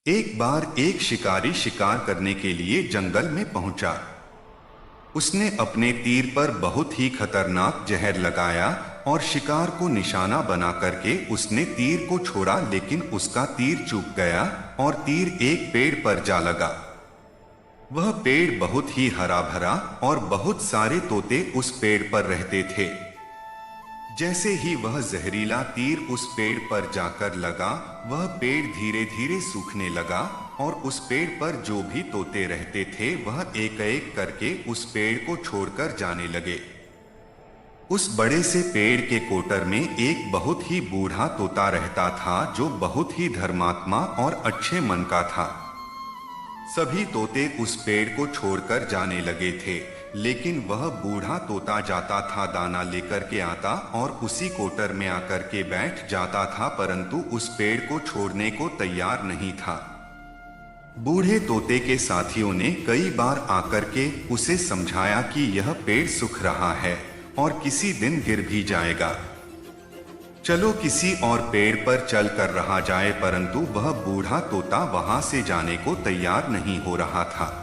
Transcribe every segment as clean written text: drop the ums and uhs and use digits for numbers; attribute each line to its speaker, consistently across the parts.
Speaker 1: एक बार एक शिकारी शिकार करने के लिए जंगल में पहुंचा। उसने अपने तीर पर बहुत ही खतरनाक जहर लगाया और शिकार को निशाना बना करके उसने तीर को छोड़ा, लेकिन उसका तीर चूक गया और तीर एक पेड़ पर जा लगा। वह पेड़ बहुत ही हरा भरा और बहुत सारे तोते उस पेड़ पर रहते थे। जैसे ही वह जहरीला तीर उस पेड़ पर जाकर लगा, वह पेड़ धीरे धीरे सूखने लगा और उस पेड़ पर जो भी तोते रहते थे वह एक एक करके उस पेड़ को छोड़कर जाने लगे। उस बड़े से पेड़ के कोटर में एक बहुत ही बूढ़ा तोता रहता था, जो बहुत ही धर्मात्मा और अच्छे मन का था। सभी तोते उस पेड़ को छोड़कर जाने लगे थे, लेकिन वह बूढ़ा तोता जाता था, दाना लेकर के आता और उसी कोटर में आकर के बैठ जाता था, परंतु उस पेड़ को छोड़ने को तैयार नहीं था। बूढ़े तोते के साथियों ने कई बार आकर के उसे समझाया कि यह पेड़ सूख रहा है और किसी दिन गिर भी जाएगा, चलो किसी और पेड़ पर चल कर रहा जाए, परंतु वह बूढ़ा तोता वहां से जाने को तैयार नहीं हो रहा था।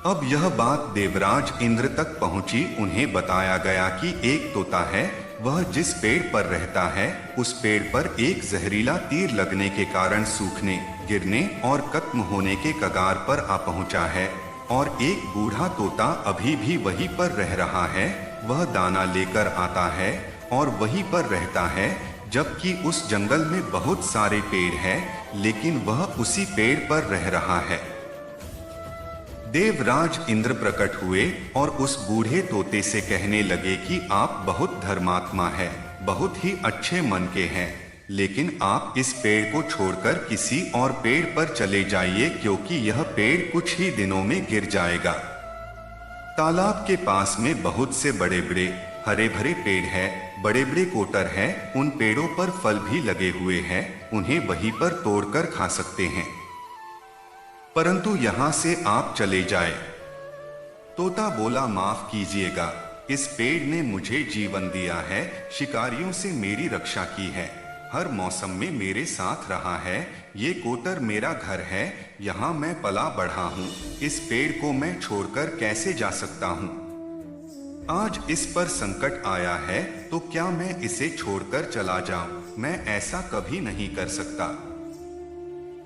Speaker 1: अब यह बात देवराज इंद्र तक पहुंची। उन्हें बताया गया कि एक तोता है, वह जिस पेड़ पर रहता है उस पेड़ पर एक जहरीला तीर लगने के कारण सूखने, गिरने और खत्म होने के कगार पर आ पहुंचा है, और एक बूढ़ा तोता अभी भी वहीं पर रह रहा है। वह दाना लेकर आता है और वहीं पर रहता है, जबकि उस जंगल में बहुत सारे पेड़ हैं, लेकिन वह उसी पेड़ पर रह रहा है। देवराज इंद्र प्रकट हुए और उस बूढ़े तोते से कहने लगे कि आप बहुत धर्मात्मा है, बहुत ही अच्छे मन के हैं, लेकिन आप इस पेड़ को छोड़कर किसी और पेड़ पर चले जाइए, क्योंकि यह पेड़ कुछ ही दिनों में गिर जाएगा। तालाब के पास में बहुत से बड़े बड़े हरे भरे पेड़ हैं, बड़े बड़े कोटर हैं, उन पेड़ों पर फल भी लगे हुए हैं, उन्हें वहीं पर तोड़कर खा सकते हैं, परंतु यहाँ से आप चले जाए। तोता बोला, माफ कीजिएगा, इस पेड़ ने मुझे जीवन दिया है, शिकारियों से मेरी रक्षा की है, हर मौसम में मेरे साथ रहा है, ये कोटर मेरा घर है, यहाँ मैं पला बढ़ा हूँ, इस पेड़ को मैं छोड़कर कैसे जा सकता हूँ। आज इस पर संकट आया है तो क्या मैं इसे छोड़कर चला जाऊं? मैं ऐसा कभी नहीं कर सकता।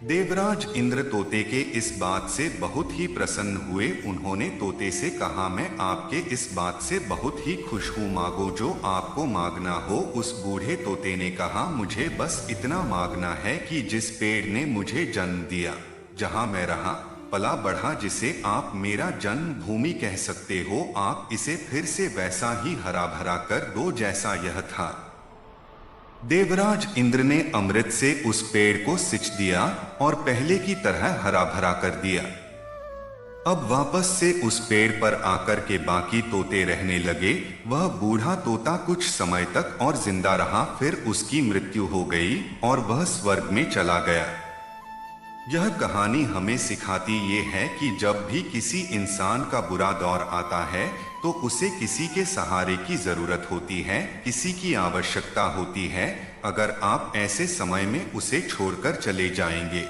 Speaker 1: देवराज इंद्र तोते के इस बात से बहुत ही प्रसन्न हुए। उन्होंने तोते से कहा, मैं आपके इस बात से बहुत ही खुश हूँ, मांगो जो आपको मांगना हो। उस बूढ़े तोते ने कहा, मुझे बस इतना मांगना है कि जिस पेड़ ने मुझे जन्म दिया, जहाँ मैं रहा पला बढ़ा, जिसे आप मेरा जन्म भूमि कह सकते हो, आप इसे फिर से वैसा ही हरा भरा कर दो जैसा यह था। देवराज इंद्र ने अमृत से उस पेड़ को सिंच दिया और पहले की तरह हरा भरा कर दिया। अब वापस से उस पेड़ पर आकर के बाकी तोते रहने लगे। वह बूढ़ा तोता कुछ समय तक और जिंदा रहा, फिर उसकी मृत्यु हो गई और वह स्वर्ग में चला गया। यह कहानी हमें सिखाती ये है कि जब भी किसी इंसान का बुरा दौर आता है तो उसे किसी के सहारे की जरूरत होती है, किसी की आवश्यकता होती है। अगर आप ऐसे समय में उसे छोड़कर चले जाएंगे,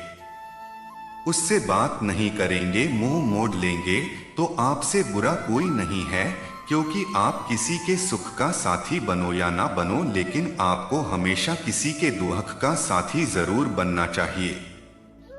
Speaker 1: उससे बात नहीं करेंगे, मुंह मोड़ लेंगे, तो आपसे बुरा कोई नहीं है, क्योंकि आप किसी के सुख का साथी बनो या ना बनो, लेकिन आपको हमेशा किसी के दुख का साथी जरूर बनना चाहिए।